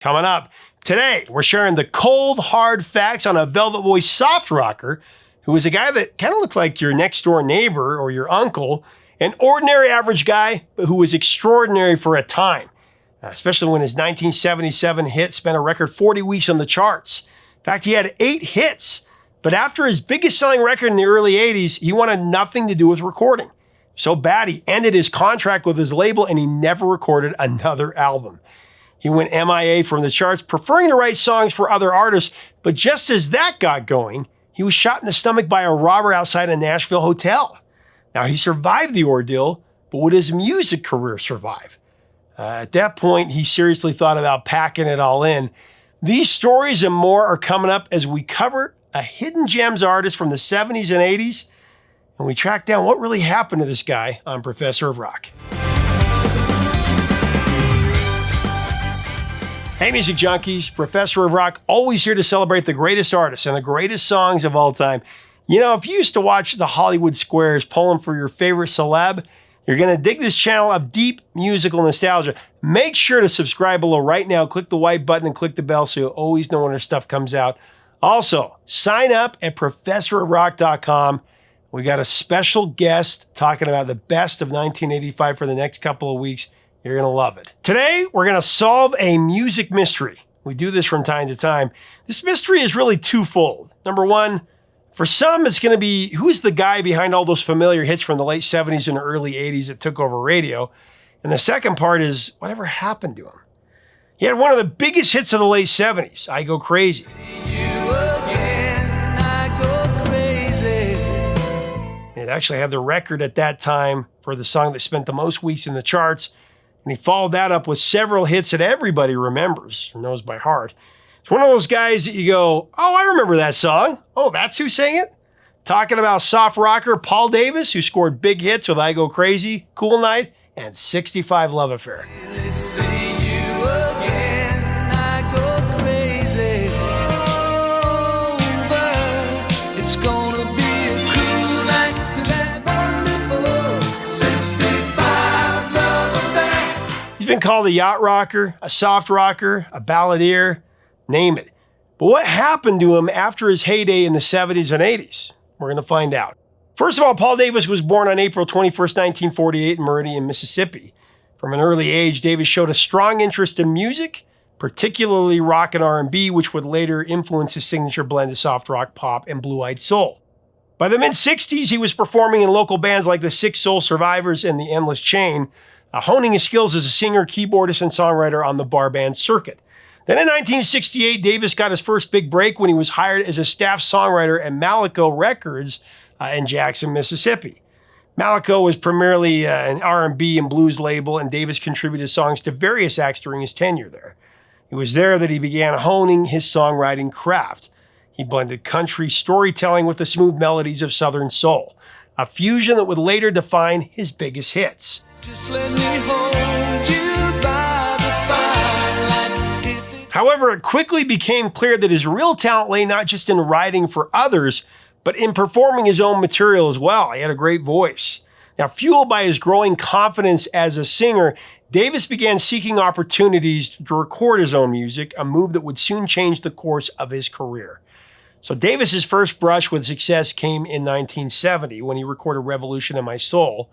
Coming up, today we're sharing the cold, hard facts on a Velvet Voice soft rocker who is a guy that kind of looked like your next door neighbor or your uncle, an ordinary average guy, but who was extraordinary for a time, especially when his 1977 hit spent a record 40 weeks on the charts. In fact, he had 8 hits, but after his biggest selling record in the early 80s, he wanted nothing to do with recording. So bad, he ended his contract with his label and he never recorded another album. He went MIA from the charts, preferring to write songs for other artists, but just as that got going, he was shot in the stomach by a robber outside a Nashville hotel. Now, he survived the ordeal, but would his music career survive? At that point, he seriously thought about packing it all in. These stories and more are coming up as we cover a hidden gems artist from the 70s and 80s, and we track down what really happened to this guy on Professor of Rock. Hey, music junkies, Professor of Rock, always here to celebrate the greatest artists and the greatest songs of all time. You know, if you used to watch the Hollywood Squares polling for your favorite celeb, you're going to dig this channel of deep musical nostalgia. Make sure to subscribe below right now. Click the white button and click the bell so you'll always know when our stuff comes out. Also, sign up at ProfessorofRock.com. We got a special guest talking about the best of 1985 for the next couple of weeks. You're going to love it. Today, we're going to solve a music mystery. We do this from time to time. This mystery is really twofold. Number one, for some, it's going to be who's the guy behind all those familiar hits from the late 70s and early 80s that took over radio. And the second part is whatever happened to him. He had one of the biggest hits of the late 70s, I Go Crazy. It actually had the record at that time for the song that spent the most weeks in the charts. And he followed that up with several hits that everybody remembers or knows by heart. It's one of those guys that you go, oh, I remember that song. Oh, that's who sang it? Talking about soft rocker Paul Davis, who scored big hits with I Go Crazy, Cool Night, and 65 Love Affair. He's been called a yacht rocker, a soft rocker, a balladeer, name it. But what happened to him after his heyday in the 70s and 80s? We're going to find out. First of all, Paul Davis was born on April 21st, 1948 in Meridian, Mississippi. From an early age, Davis showed a strong interest in music, particularly rock and R&B, which would later influence his signature blend of soft rock, pop, and blue-eyed soul. By the mid-60s, he was performing in local bands like the Six Soul Survivors and the Endless Chain, honing his skills as a singer, keyboardist, and songwriter on the bar band circuit. Then in 1968, Davis got his first big break when he was hired as a staff songwriter at Malaco Records in Jackson, Mississippi. Malaco was primarily an R&B and blues label, and Davis contributed songs to various acts during his tenure there. It was there that he began honing his songwriting craft. He blended country storytelling with the smooth melodies of Southern soul, a fusion that would later define his biggest hits. Just let me hold you by the firelight. However, it quickly became clear that his real talent lay not just in writing for others, but in performing his own material as well. He had a great voice. Now, fueled by his growing confidence as a singer, Davis began seeking opportunities to record his own music, a move that would soon change the course of his career. So Davis's first brush with success came in 1970 when he recorded Revolution in My Soul.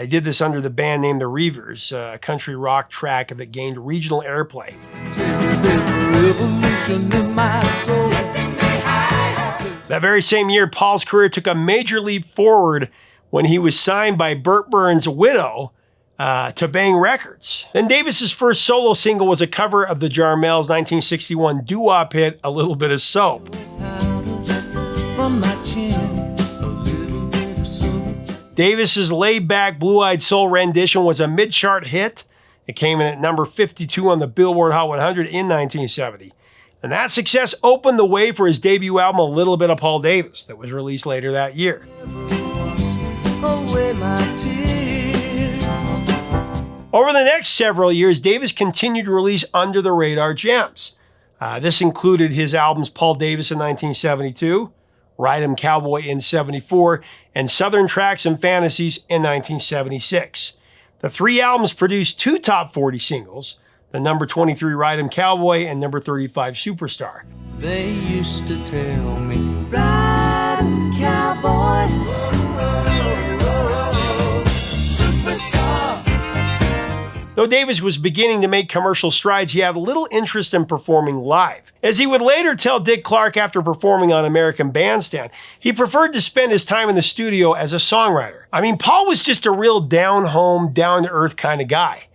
He did this under the band name The Reavers, a country rock track that gained regional airplay. That very same year, Paul's career took a major leap forward when he was signed by Burt Burns' widow to Bang Records. Then Davis's first solo single was a cover of the Jarmels' 1961 doo-wop hit, A Little Bit of Soap. Davis's laid-back, blue-eyed soul rendition was a mid-chart hit. It came in at number 52 on the Billboard Hot 100 in 1970. And that success opened the way for his debut album, A Little Bit of Paul Davis, that was released later that year. Over the next several years, Davis continued to release under-the-radar gems. This included his albums Paul Davis in 1972, Ride 'Em Cowboy in 74, and Southern Tracks and Fantasies in 1976. The 3 albums produced 2 top 40 singles. the number 23 Ride 'Em Cowboy and number 35 Superstar. They used to tell me, ride 'em cowboy, superstar. Though Davis was beginning to make commercial strides, he had little interest in performing live. As he would later tell Dick Clark after performing on American Bandstand, he preferred to spend his time in the studio as a songwriter. I mean, Paul was just a real down-home, down-to-earth kind of guy.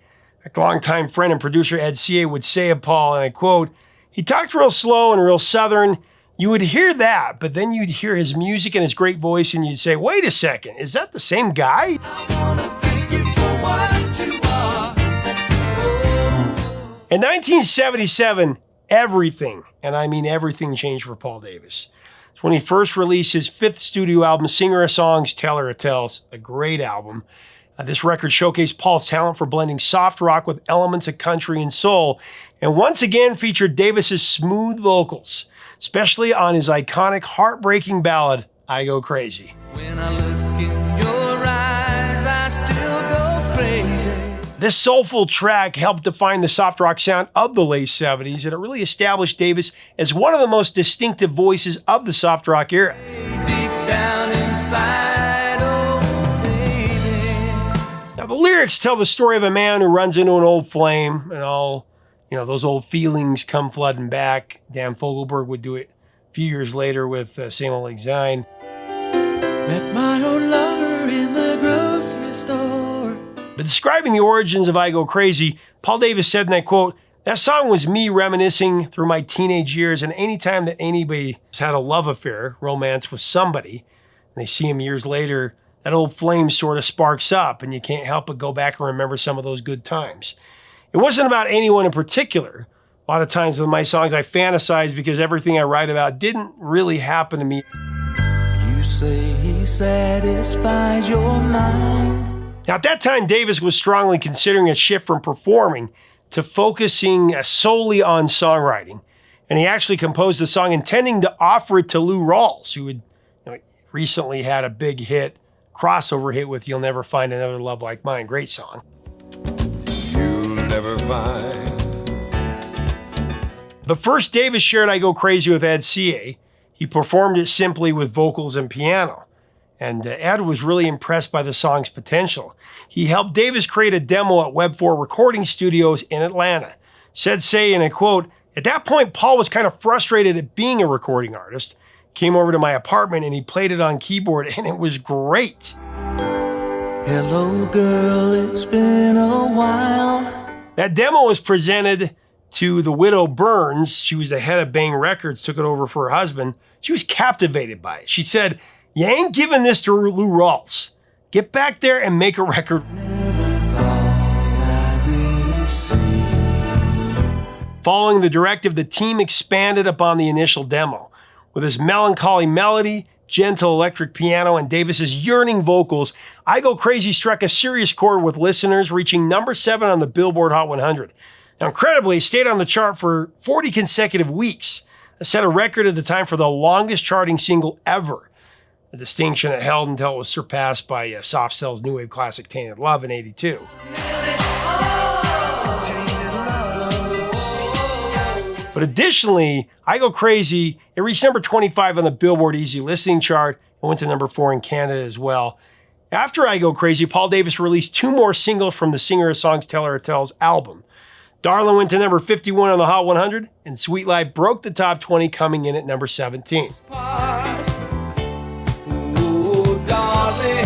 A longtime friend and producer Ed C.A. would say of Paul, and I quote, "He talked real slow and real southern. You would hear that, but then you'd hear his music and his great voice, and you'd say, wait a second, is that the same guy?" In 1977, everything, and I mean everything, changed for Paul Davis. It's when he first released his 5th studio album, Singer of Songs, Teller of Tales, a great album. This record showcased Paul's talent for blending soft rock with elements of country and soul, and once again featured Davis's smooth vocals, especially on his iconic, heartbreaking ballad, I Go Crazy. When I look in your eyes, I still go crazy. This soulful track helped define the soft rock sound of the late 70s, and it really established Davis as one of the most distinctive voices of the soft rock era. Deep down inside, oh baby. Now, the lyrics tell the story of a man who runs into an old flame, and all, those old feelings come flooding back. Dan Fogelberg would do it a few years later with Same Old Lang Syne. Met my old lover in the grocery store. But describing the origins of I Go Crazy, Paul Davis said in that quote, "That song was me reminiscing through my teenage years, and any time that anybody has had a love affair, romance with somebody, and they see him years later, that old flame sort of sparks up, and you can't help but go back and remember some of those good times." It wasn't about anyone in particular. A lot of times with my songs, I fantasize because everything I write about didn't really happen to me. You say he satisfies your mind. Now, at that time, Davis was strongly considering a shift from performing to focusing solely on songwriting. And he actually composed the song intending to offer it to Lou Rawls, who had recently had a big hit, crossover hit with You'll Never Find Another Love Like Mine. Great song. You'll never find. But first, Davis shared I Go Crazy with Ed C.A. He performed it simply with vocals and piano. And Ed was really impressed by the song's potential. He helped Davis create a demo at Web 4 Recording Studios in Atlanta. Said say in a quote, "At that point, Paul was kind of frustrated at being a recording artist. Came over to my apartment and he played it on keyboard and it was great." Hello girl, it's been a while. That demo was presented to the widow Burns. She was the head of Bang Records, took it over for her husband. She was captivated by it. She said, "You ain't giving this to Lou Rawls. Get back there and make a record." Following the directive, the team expanded upon the initial demo. With his melancholy melody, gentle electric piano, and Davis's yearning vocals, I Go Crazy struck a serious chord with listeners, reaching number 7 on the Billboard Hot 100. Now, incredibly, it stayed on the chart for 40 consecutive weeks. It set a record at the time for the longest charting single ever, a distinction it held until it was surpassed by Soft Cell's new wave classic Tainted Love in '82. But additionally, I Go Crazy, it reached number 25 on the Billboard Easy Listening chart and went to number 4 in Canada as well. After I Go Crazy, Paul Davis released 2 more singles from the Singer of Songs, Teller of Tales album. Darlin' went to number 51 on the Hot 100, and Sweet Life broke the top 20, coming in at number 17. Oh, darling,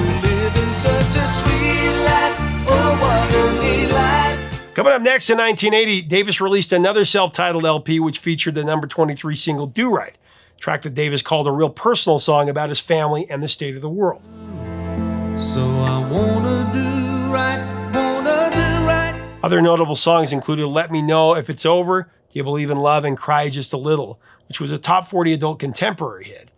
we live in such a sweet life. Oh, what a neat life. Coming up next in 1980, Davis released another self-titled LP which featured the number 23 single Do Right, a track that Davis called a real personal song about his family and the state of the world. So I wanna do right, wanna do right. Other notable songs included Let Me Know If It's Over, Do You Believe in Love, and Cry Just a Little, which was a top 40 adult contemporary hit.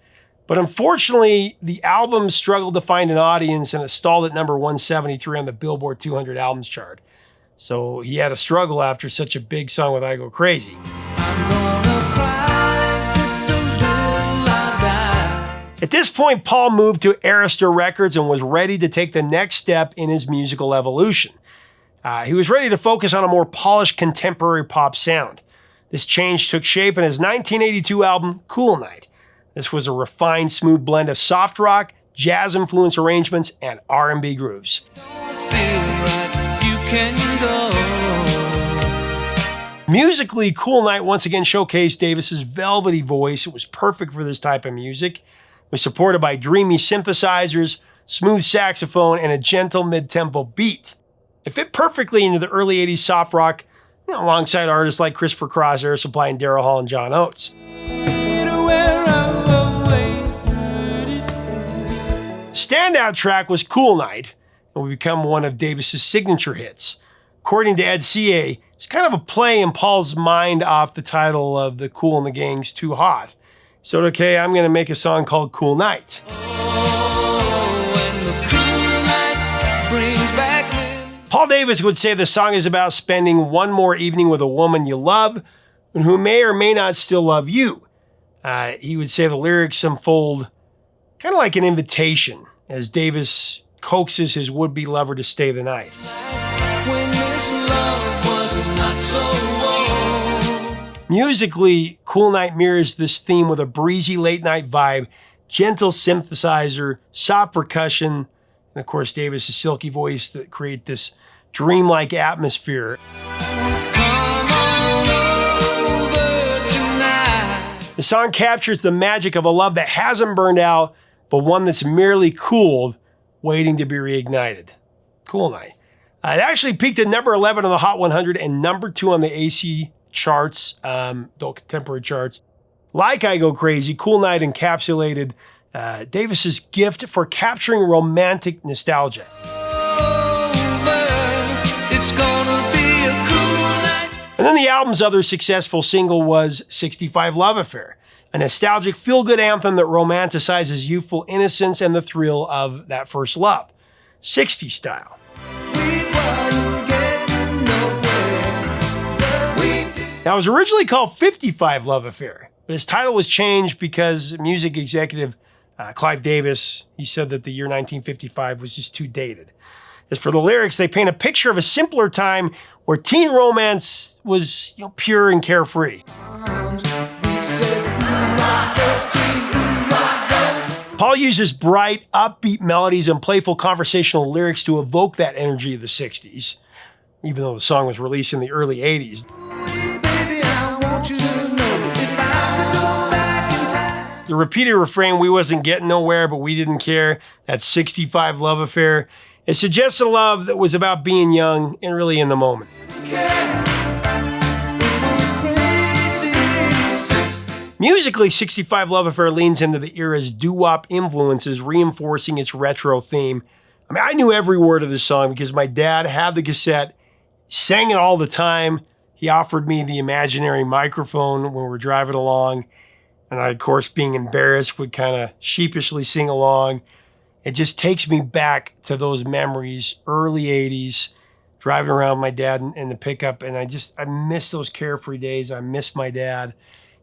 But unfortunately, the album struggled to find an audience and it stalled at number 173 on the Billboard 200 albums chart. So he had a struggle after such a big song with I Go Crazy. I'm gonna cry just a little lie. At this point, Paul moved to Arista Records and was ready to take the next step in his musical evolution. He was ready to focus on a more polished contemporary pop sound. This change took shape in his 1982 album, Cool Night. This was a refined, smooth blend of soft rock, jazz-influenced arrangements, and R&B grooves. Musically, Cool Night once again showcased Davis's velvety voice. It was perfect for this type of music. It was supported by dreamy synthesizers, smooth saxophone, and a gentle mid-tempo beat. It fit perfectly into the early 80s soft rock, alongside artists like Christopher Cross, Air Supply, and Daryl Hall and John Oates. Standout track was Cool Night, and would become one of Davis's signature hits. According to Ed C.A., it's kind of a play in Paul's mind off the title of the Kool and the Gang's Too Hot. So, okay, I'm going to make a song called Cool Night. Paul Davis would say the song is about spending one more evening with a woman you love and who may or may not still love you. He would say the lyrics unfold kind of like an invitation as Davis coaxes his would-be lover to stay the night. When this love was not so warm. Musically, Cool Night mirrors this theme with a breezy late-night vibe, gentle synthesizer, soft percussion, and of course Davis' silky voice that create this dreamlike atmosphere. The song captures the magic of a love that hasn't burned out, but one that's merely cooled, waiting to be reignited. Cool Night. It actually peaked at number 11 on the Hot 100 and number 2 on the AC charts, the contemporary charts. Like I Go Crazy, Cool Night encapsulated Davis's gift for capturing romantic nostalgia. It's gonna be a cool night. And then the album's other successful single was 65 Love Affair, a nostalgic feel-good anthem that romanticizes youthful innocence and the thrill of that first love, 60s style. Now, it was originally called 55 Love Affair, but its title was changed because music executive Clive Davis, he said that the year 1955 was just too dated. As for the lyrics, they paint a picture of a simpler time where teen romance was pure and carefree. Paul uses bright, upbeat melodies and playful conversational lyrics to evoke that energy of the 60s, even though the song was released in the early 80s. The repeated refrain, "We wasn't getting nowhere, but we didn't care," that 65 Love Affair, it suggests a love that was about being young and really in the moment. Musically, 65 Love Affair leans into the era's doo-wop influences, reinforcing its retro theme. I mean, I knew every word of this song because my dad had the cassette, sang it all the time. He offered me the imaginary microphone when we were driving along. And I, of course, being embarrassed, would kind of sheepishly sing along. It just takes me back to those memories, early 80s, driving around with my dad in the pickup. And I miss those carefree days. I miss my dad.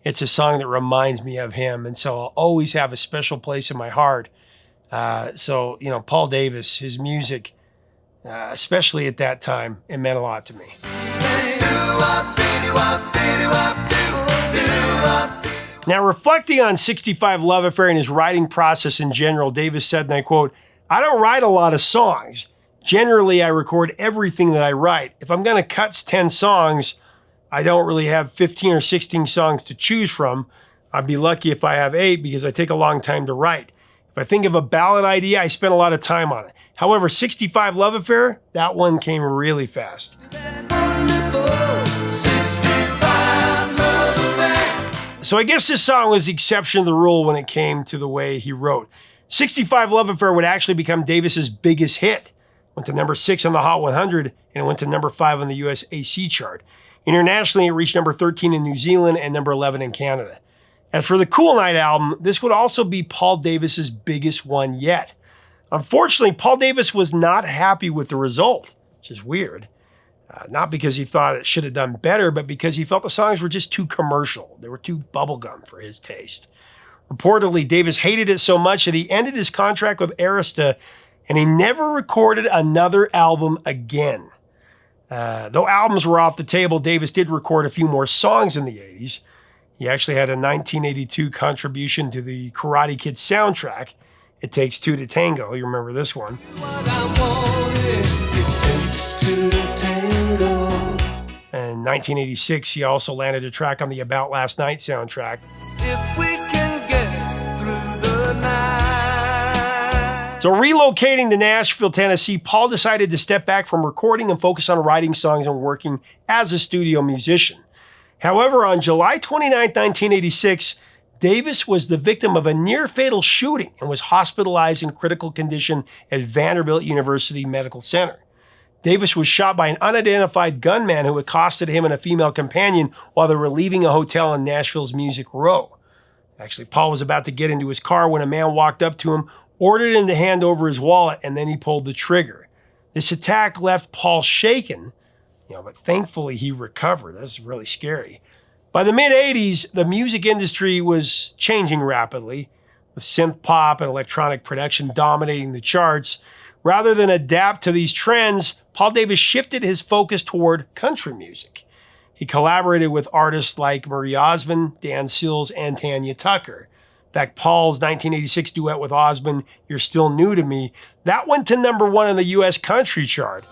It's a song that reminds me of him. And so I'll always have a special place in my heart. Paul Davis, his music, especially at that time, it meant a lot to me. Now, reflecting on 65 Love Affair and his writing process in general, Davis said, and I quote, "I don't write a lot of songs. Generally, I record everything that I write. If I'm going to cut 10 songs, I don't really have 15 or 16 songs to choose from. I'd be lucky if I have 8 because I take a long time to write. If I think of a ballad idea, I spend a lot of time on it. However, 65 Love Affair, that one came really fast." So I guess this song was the exception to the rule when it came to the way he wrote. 65 Love Affair would actually become Davis's biggest hit. Went to number 6 on the Hot 100, and it went to number 5 on the US AC chart. Internationally, it reached number 13 in New Zealand and number 11 in Canada. As for the Cool Night album, this would also be Paul Davis's biggest one yet. Unfortunately, Paul Davis was not happy with the result, which is weird. Not because he thought it should have done better, but because he felt the songs were just too commercial. They were too bubblegum for his taste. Reportedly, Davis hated it so much that he ended his contract with Arista, and he never recorded another album again. Though albums were off the table, Davis did record a few more songs in the 80s. He actually had a 1982 contribution to the Karate Kid soundtrack, It Takes Two to Tango. You remember this one. What I want is, it takes two to tango. In 1986, he also landed a track on the About Last Night soundtrack. If we can get through the night. So relocating to Nashville, Tennessee, Paul decided to step back from recording and focus on writing songs and working as a studio musician. However, on July 29, 1986, Davis was the victim of a near-fatal shooting and was hospitalized in critical condition at Vanderbilt University Medical Center. Davis was shot by an unidentified gunman who accosted him and a female companion while they were leaving a hotel in Nashville's Music Row. Actually, Paul was about to get into his car when a man walked up to him, ordered him to hand over his wallet, and then he pulled the trigger. This attack left Paul shaken, but thankfully he recovered. That's really scary. By the mid-'80s, the music industry was changing rapidly, with synth pop and electronic production dominating the charts. Rather than adapt to these trends, Paul Davis shifted his focus toward country music. He collaborated with artists like Marie Osmond, Dan Sills, and Tanya Tucker. In fact, Paul's 1986 duet with Osmond, You're Still New to Me, that went to number 1 on the U.S. country chart.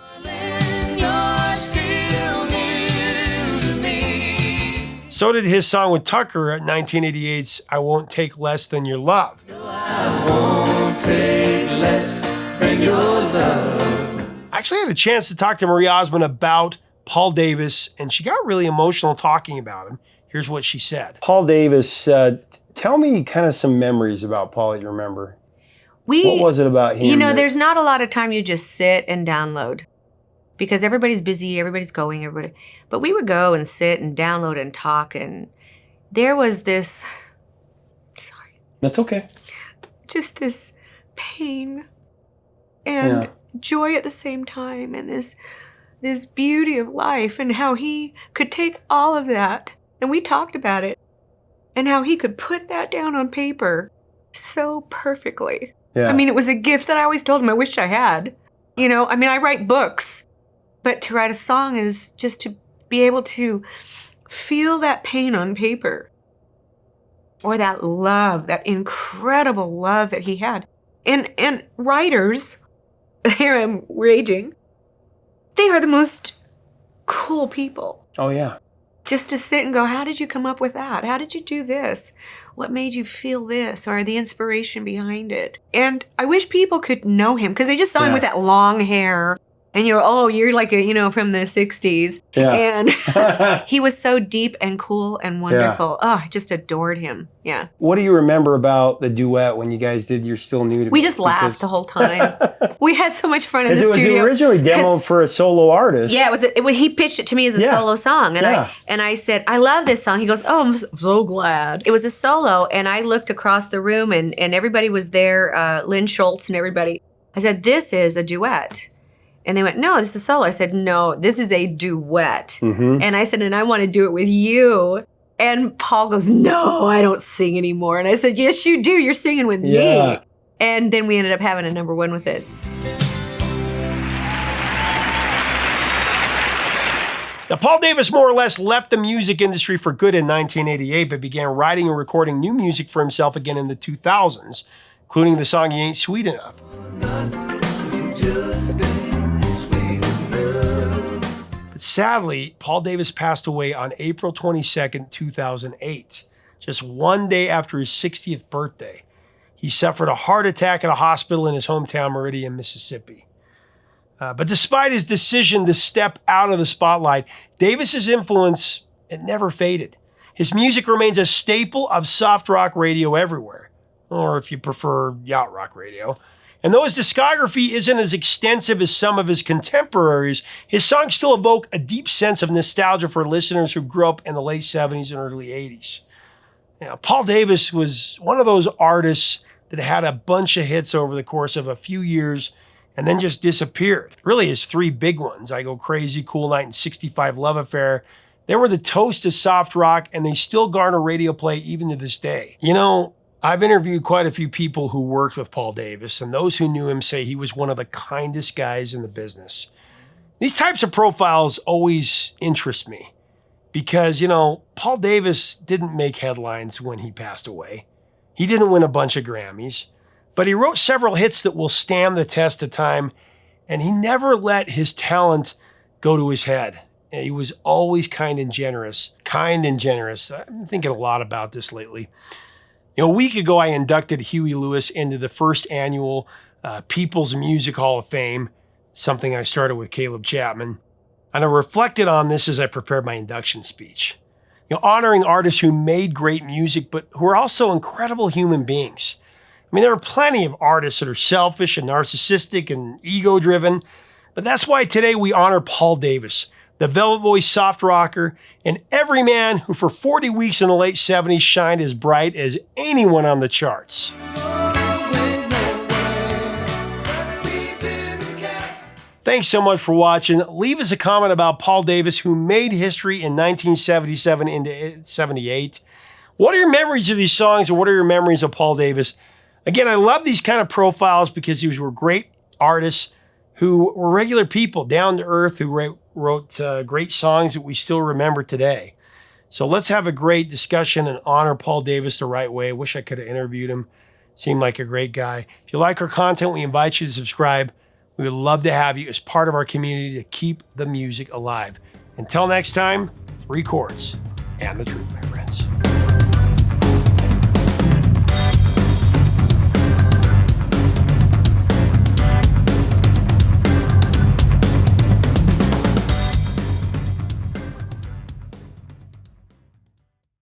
So did his song with Tucker at 1988's I Won't Take Less Than Your Love. I won't take less than your love. I actually had a chance to talk to Marie Osmond about Paul Davis, and she got really emotional talking about him. Here's what she said. Paul Davis, tell me kind of some memories about Paul that you remember. What was it about him? There's not a lot of time you just sit and download. Because everybody's busy, everybody's going, but we would go and sit and download and talk, and there was this, That's okay. just this pain and joy at the same time, and this beauty of life, and how he could take all of that, and we talked about it, and how he could put that down on paper so perfectly. Yeah. I mean, it was a gift that I always told him I wished I had. I write books. But to write a song is just to be able to feel that pain on paper, or that love, that incredible love that he had. And writers, here I'm raging, they are the most cool people. Oh, yeah. Just to sit and go, how did you come up with that? How did you do this? What made you feel this? Or the inspiration behind it? And I wish people could know him, because they just saw him with that long hair. And you're like from the 60s. Yeah. And he was so deep and cool and wonderful. Yeah. Oh, I just adored him. Yeah. What do you remember about the duet when you guys did You're Still New to Me? We just laughed the whole time. We had so much fun in the studio. It was originally demoed for a solo artist. Yeah, he pitched it to me as a solo song. And I said, I love this song. He goes, oh, I'm so glad. It was a solo, and I looked across the room, and everybody was there, Lynn Schultz and everybody. I said, this is a duet. And they went, no, this is a solo. I said, no, this is a duet. Mm-hmm. And I said, and I want to do it with you. And Paul goes, no, I don't sing anymore. And I said, yes, you do. You're singing with me. And then we ended up having a number 1 with it. Now, Paul Davis more or less left the music industry for good in 1988, but began writing and recording new music for himself again in the 2000s, including the song You Ain't Sweet Enough. Sadly, Paul Davis passed away on April 22nd, 2008, just one day after his 60th birthday. He suffered a heart attack at a hospital in his hometown, Meridian, Mississippi. But despite his decision to step out of the spotlight, Davis's influence, it never faded. His music remains a staple of soft rock radio everywhere, or if you prefer, yacht rock radio. And though his discography isn't as extensive as some of his contemporaries, his songs still evoke a deep sense of nostalgia for listeners who grew up in the late 70s and early 80s. Paul Davis was one of those artists that had a bunch of hits over the course of a few years and then just disappeared. Really, his 3 big ones, I Go Crazy, Cool Night, and 65 Love Affair, they were the toast of soft rock, and they still garner radio play even to this day. I've interviewed quite a few people who worked with Paul Davis, and those who knew him say he was one of the kindest guys in the business. These types of profiles always interest me because, Paul Davis didn't make headlines when he passed away. He didn't win a bunch of Grammys, but he wrote several hits that will stand the test of time, and he never let his talent go to his head. He was always kind and generous. I've been thinking a lot about this lately. A week ago, I inducted Huey Lewis into the first annual People's Music Hall of Fame, something I started with Caleb Chapman. And I reflected on this as I prepared my induction speech. Honoring artists who made great music, but who are also incredible human beings. There are plenty of artists that are selfish and narcissistic and ego-driven, but that's why today we honor Paul Davis, the velvet voice soft rocker, and every man who for 40 weeks in the late 70s shined as bright as anyone on the charts. Thanks so much for watching. Leave us a comment about Paul Davis, who made history in 1977 into 78. What are your memories of these songs, or what are your memories of Paul Davis? Again, I love these kind of profiles because these were great artists who were regular people, down to earth, who wrote great songs that we still remember today. So let's have a great discussion and honor Paul Davis the right way. I wish I could have interviewed him. Seemed like a great guy. If you like our content, we invite you to subscribe. We would love to have you as part of our community to keep the music alive. Until next time, 3 chords and the truth matters.